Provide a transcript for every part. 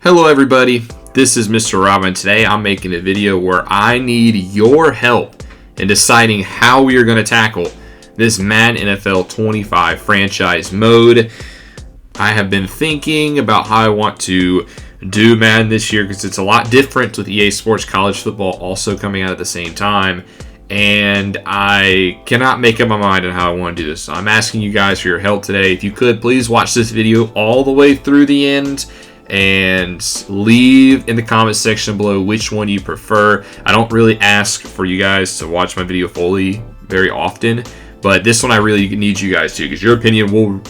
Hello everybody, this is Mr. Robin. Today I'm making a video where I need your help in deciding how we are going to tackle this Madden NFL 25 franchise mode. I have been thinking about how I want to do Madden this year because it's a lot different with EA Sports College Football also coming out at the same time, and I cannot make up my mind on how I want to do this. So I'm asking you guys for your help today. If you could, please watch this video all the way through the end and leave in the comment section below which one you prefer. I don't really ask for you guys to watch my video fully very often, but this one I really need you guys to, because your opinion will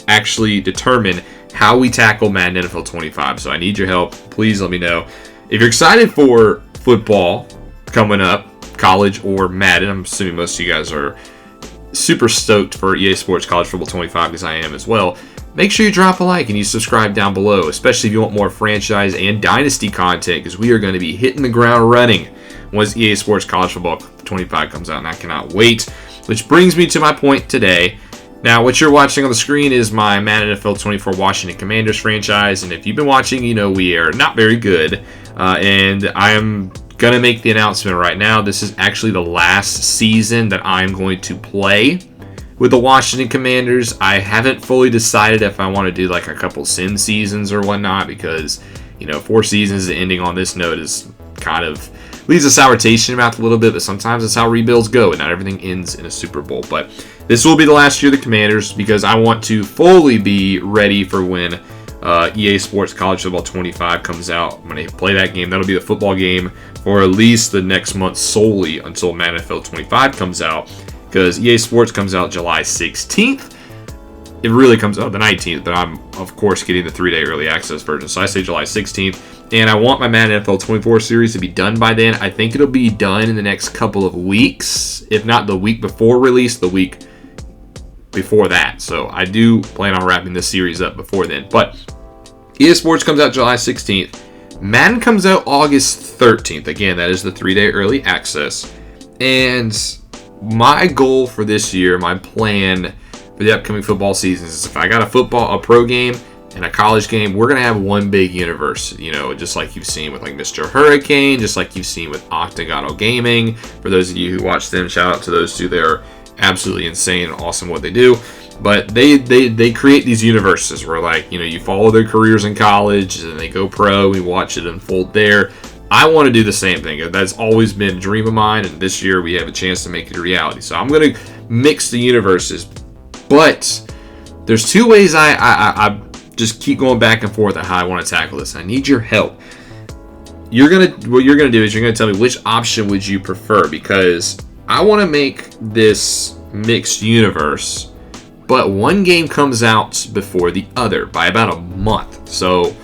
actually determine how we tackle Madden NFL 25. So I need your help. Please let me know. If you're excited for football coming up, college or Madden, I'm assuming most of you guys are super stoked for EA Sports College Football 25 because I am as well. Make sure you drop a like and you subscribe down below, especially if you want more franchise and dynasty content, because we are going to be hitting the ground running once EA Sports College Football 25 comes out, and I cannot wait. Which brings me to my point today. Now, what you're watching on the screen is my Madden NFL 24 Washington Commanders franchise, and if you've been watching, you know we are not very good, and I am going to make the announcement right now. This is actually the last season that I'm going to play with the Washington Commanders. I haven't fully decided if I want to do like a couple sim seasons or whatnot, because, you know, 4 seasons ending on this note is kind of leaves a sour taste in your mouth a little bit, but sometimes that's how rebuilds go, and not everything ends in a Super Bowl. But this will be the last year of the Commanders, because I want to fully be ready for when EA Sports College Football 25 comes out. When I play that game, that'll be the football game for at least the next month solely until Madden NFL 25 comes out, because EA Sports comes out July 16th. It really comes out the 19th, but I'm, of course, getting the 3-day early access version. So I say July 16th. And I want my Madden NFL 24 series to be done by then. I think it'll be done in the next couple of weeks. If not the week before release, the week before that. So I do plan on wrapping this series up before then. But EA Sports comes out July 16th. Madden comes out August 13th. Again, that is the 3-day early access. And my goal for this year, my plan for the upcoming football season is if I got a pro game and a college game, we're going to have one big universe, you know, just like you've seen with like Mr. Hurricane, just like you've seen with Octagonal Gaming. For those of you who watch them, shout out to those two. They're absolutely insane and awesome what they do. But they create these universes where, like, you know, you follow their careers in college and they go pro, we watch it unfold there. I want to do the same thing. That's always been a dream of mine, and this year we have a chance to make it a reality. So I'm going to mix the universes. But there's 2 ways I just keep going back and forth on how I want to tackle this. I need your help. What you're gonna do is you're gonna tell me which option would you prefer, because I want to make this mixed universe, but one game comes out before the other by about a month. So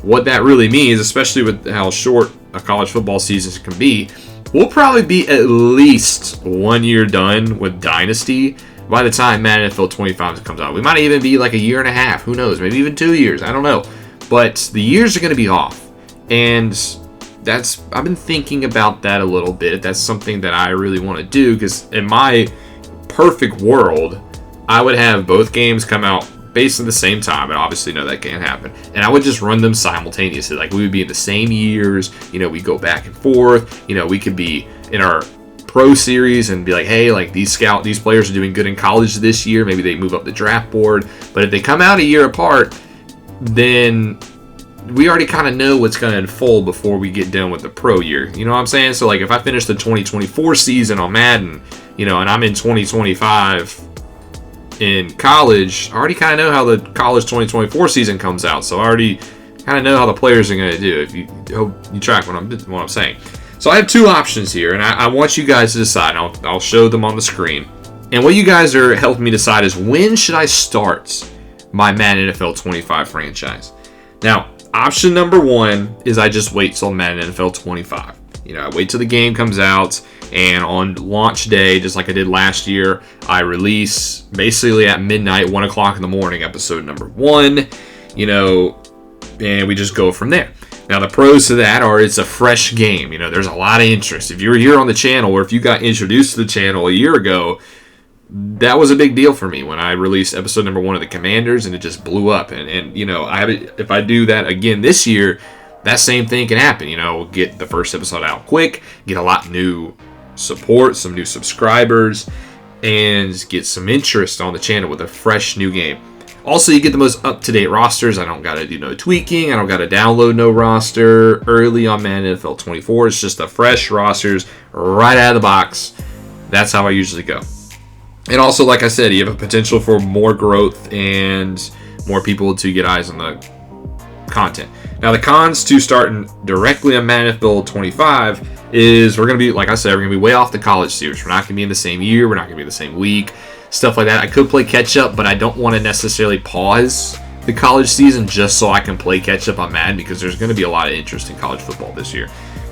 what that really means, especially with how short a college football season can be, we'll probably be at least 1 year done with Dynasty by the time Madden NFL 25 comes out. We might even be like a year and a half. Who knows? Maybe even 2 years. I don't know. But the years are going to be off. And I've been thinking about that a little bit. That's something that I really want to do, because in my perfect world, I would have both games come out basically the same time. And obviously, no, that can't happen. And I would just run them simultaneously. Like, we would be in the same years. You know, we go back and forth. You know, we could be in our pro series and be like, hey, like these players are doing good in college this year. Maybe they move up the draft board. But if they come out a year apart, then we already kind of know what's going to unfold before we get done with the pro year. You know what I'm saying? So, like, if I finish the 2024 season on Madden, you know, and I'm in 2025 in college, I already kind of know how the college 2024 season comes out. So I already kind of know how the players are going to do. If you hope you track what I'm saying. So I have 2 options here, and I want you guys to decide. I'll show them on the screen. And what you guys are helping me decide is, when should I start my Madden NFL 25 franchise? Now, option number 1 is I just wait till Madden NFL 25. You know, I wait till the game comes out, and on launch day, just like I did last year, I release basically at midnight, 1 o'clock in the morning, episode number 1, you know, and we just go from there. Now, the pros to that are it's a fresh game. You know, there's a lot of interest. If you're here on the channel, or if you got introduced to the channel a year ago, that was a big deal for me when I released episode number 1 of the Commanders, and it just blew up. And you know, if I do that again this year, that same thing can happen. You know, get the first episode out quick, get a lot new support, some new subscribers, and get some interest on the channel with a fresh new game. Also, you get the most up-to-date rosters. I don't got to do no tweaking. I don't got to download no roster early on Madden NFL 24. It's just the fresh rosters right out of the box. That's how I usually go. And also, like I said, you have a potential for more growth and more people to get eyes on the content. Now, the cons to starting directly on Madden NFL 25 is we're going to be, like I said, we're going to be way off the college series. We're not going to be in the same year. We're not going to be in the same week. Stuff like that. I could play catch up, but I don't want to necessarily pause the college season just so I can play catch up on Madden, because there's going to be a lot of interest in college football this year.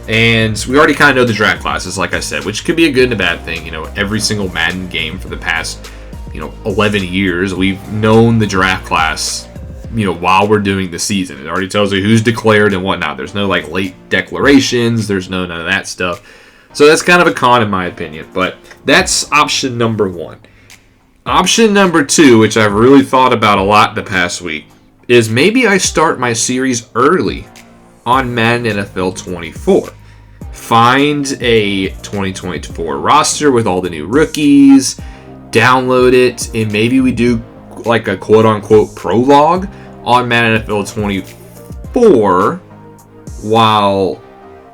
And we already kind of know the draft classes, like I said, which could be a good and a bad thing. You know, every single Madden game for the past, 11 years, we've known the draft class, while we're doing the season. It already tells you who's declared and whatnot. There's no late declarations. There's none of that stuff. So that's kind of a con in my opinion. But that's option number 1. Option number 2, which I've really thought about a lot the past week, is maybe I start my series early on Madden NFL 24. Find a 2024 roster with all the new rookies, download it, and maybe we do like a quote-unquote prologue on Madden NFL 24 while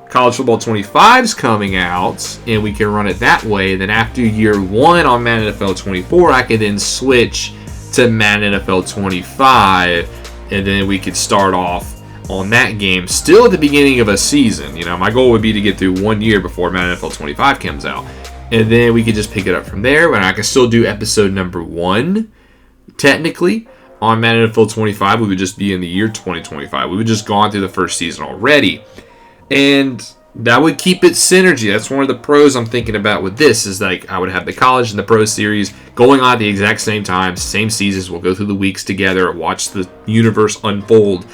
College Football 25 is coming out, and we can run it that way. Then after year 1 on Madden NFL 24, I can then switch to Madden NFL 25, and then we could start off on that game still at the beginning of a season. My goal would be to get through 1 year before Madden NFL 25 comes out, and then we could just pick it up from there. And I can still do episode number 1 technically on Madden NFL 25. We would just be in the year 2025. We would just gone through the first season already. And that would keep it synergy. That's one of the pros I'm thinking about with this, is like I would have the college and the pro series going on at the exact same time, same seasons. We'll go through the weeks together, watch the universe unfold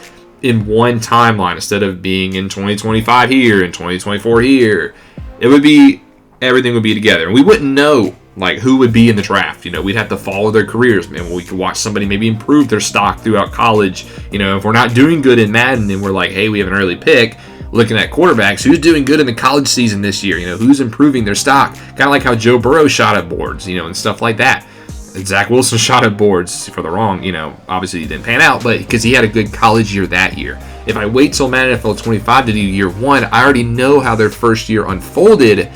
in one timeline instead of being in 2025 here and 2024 here. Everything would be together. And we wouldn't know who would be in the draft. We'd have to follow their careers, and we could watch somebody maybe improve their stock throughout college. If we're not doing good in Madden and we're like, hey, we have an early pick, looking at quarterbacks, who's doing good in the college season this year, who's improving their stock, kind of like how Joe Burrow shot at boards, and stuff like that. And Zach Wilson shot at boards for the wrong, obviously he didn't pan out, but because he had a good college year that year. If I wait till Madden NFL 25 to do year 1, I already know how their first year unfolded,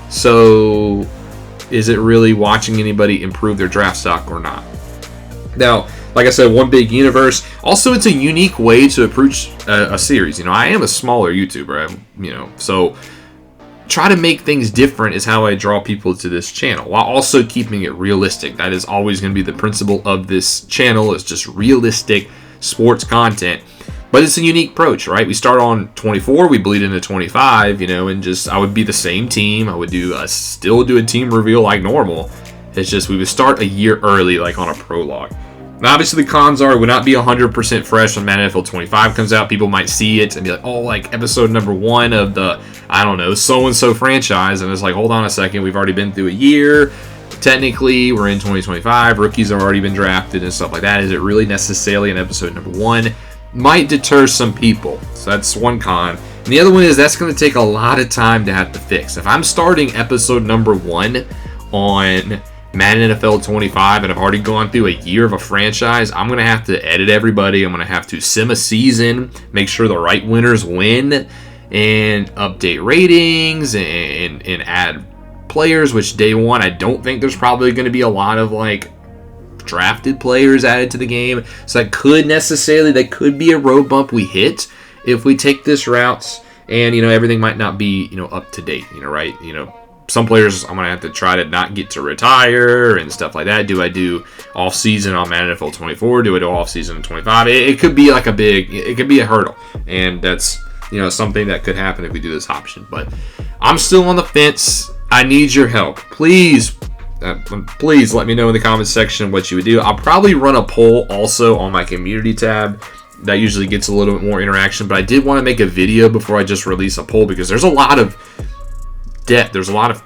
so is it really watching anybody improve their draft stock or not? Now, like I said, one big universe. Also, it's a unique way to approach a series. I am a smaller YouTuber, so try to make things different is how I draw people to this channel, while also keeping it realistic. That is always going to be the principle of this channel, is just realistic sports content. But it's a unique approach, right? We start on 24, we bleed into 25, and just I would be the same team. I would still do a team reveal like normal. It's just we would start a year early, like on a prologue. Now, obviously, the cons are it would not be 100% fresh when Madden NFL 25 comes out. People might see it and be like, oh, like episode number 1 of the, so-and-so franchise. And it's like, hold on a second. We've already been through a year. Technically, we're in 2025. Rookies have already been drafted and stuff like that. Is it really necessarily in episode number 1? Might deter some people. So that's one con. And the other one is that's going to take a lot of time to have to fix. If I'm starting episode number 1 on Madden NFL 25 and I've already gone through a year of a franchise, I'm going to have to edit everybody. I'm going to have to sim a season, make sure the right winners win, and update ratings and add players, which day 1, I don't think there's probably going to be a lot of drafted players added to the game. So that could be a road bump we hit if we take this route, and everything might not be up to date, right? Some players I'm going to have to try to not get to retire and stuff like that. Do I do off season on Madden NFL 24? Do I do off season in 25? It could be it could be a hurdle, and that's something that could happen if we do this option. But I'm still on the fence. I need your help. Please let me know in the comments section what you would do. I'll probably run a poll also on my community tab. That usually gets a little bit more interaction, but I did want to make a video before I just release a poll, because there's a lot of depth. There's a lot of,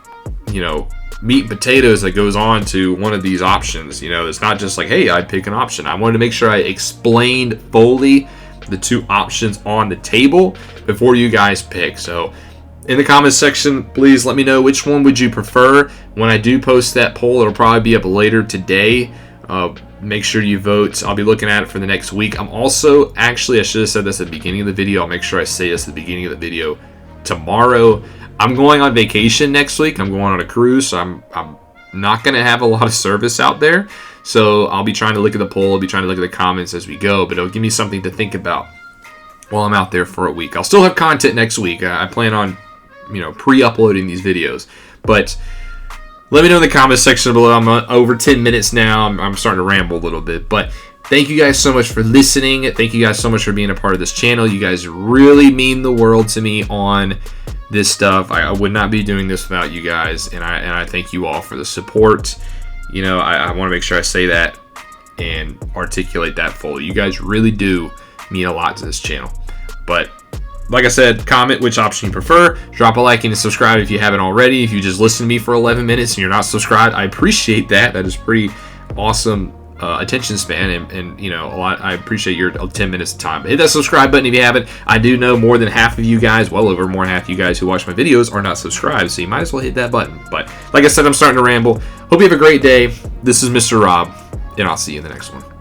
meat and potatoes that goes on to one of these options. You know, it's not just like, hey, I'd pick an option. I wanted to make sure I explained fully the two options on the table before you guys pick. So in the comments section, please let me know which one would you prefer. When I do post that poll, it'll probably be up later today. Make sure you vote. I'll be looking at it for the next week. I'm also, actually, I should have said this at the beginning of the video. I'll make sure I say this at the beginning of the video tomorrow. I'm going on vacation next week. I'm going on a cruise, so I'm not going to have a lot of service out there. So I'll be trying to look at the poll. I'll be trying to look at the comments as we go, but it'll give me something to think about while I'm out there for a week. I'll still have content next week. I plan on, you know, pre-uploading these videos, but let me know in the comments section below. I'm over 10 minutes now. I'm starting to ramble a little bit, but thank you guys so much for listening. Thank you guys so much for being a part of this channel. You guys really mean the world to me on this stuff. I would not be doing this without you guys, and I thank you all for the support. You know, I want to make sure I say that and articulate that fully. You guys really do mean a lot to this channel. But like I said, comment which option you prefer. Drop a like and subscribe if you haven't already. If you just listen to me for 11 minutes and you're not subscribed, I appreciate that. That is pretty awesome attention span, and you know, a lot. I appreciate your 10 minutes of time. Hit that subscribe button if you haven't. I do know more than half of you guys, well over more than half of you guys who watch my videos are not subscribed, so you might as well hit that button. But like I said, I'm starting to ramble. Hope you have a great day. This is Mr. Rob, and I'll see you in the next one.